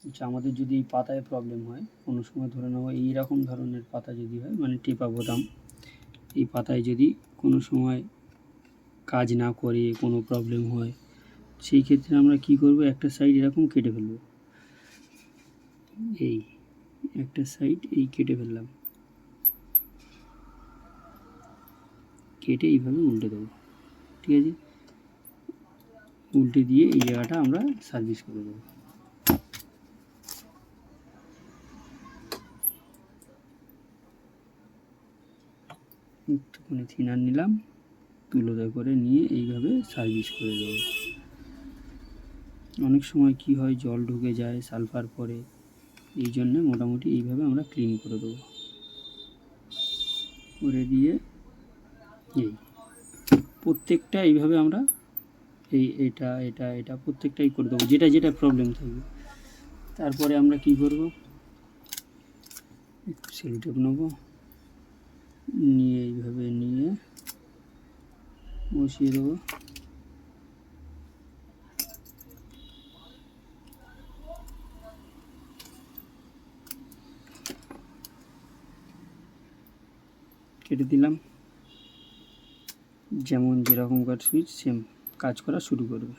আচ্ছা, আমাদের যদি এই পাতায় প্রবলেম হয় কোনো সময়, ধরে নেব এইরকম ধরনের পাতা যদি হয়, মানে টেপা বোতাম, এই পাতায় যদি কোনো সময় কাজ না করে কোনো প্রবলেম হয়, সেই ক্ষেত্রে আমরা কি করব, একটা সাইড এরকম কেটে ফেলব। এই একটা সাইড এই কেটে ফেললাম, কেটে এইভাবে উল্টে দেবো। ঠিক আছে, উল্টে দিয়ে এই জায়গাটা আমরা সার্ভিস করে দেবো। একটুখানি থিনার নিলাম, তুলোতে করে নিয়ে এইভাবে সার্ভিস করে দেবো। অনেক সময় কি হয়, জল ঢুকে যায়, সালফার পরে, এই জন্যে মোটামুটি এইভাবে আমরা ক্লিন করে দেবো। করে দিয়ে এই প্রত্যেকটা এইভাবে আমরা এটা প্রত্যেকটাই করে দেবো, যেটা যেটা প্রবলেম থাকবে। তারপরে আমরা কি করব, একটু সেলোটেপ নেবো, নিয়ে এইভাবে নিয়ে বসিয়ে দেবো। কেটে দিলাম, যেমন যেরকম কাজ সুইচ সেম কাজ করা শুরু করবে।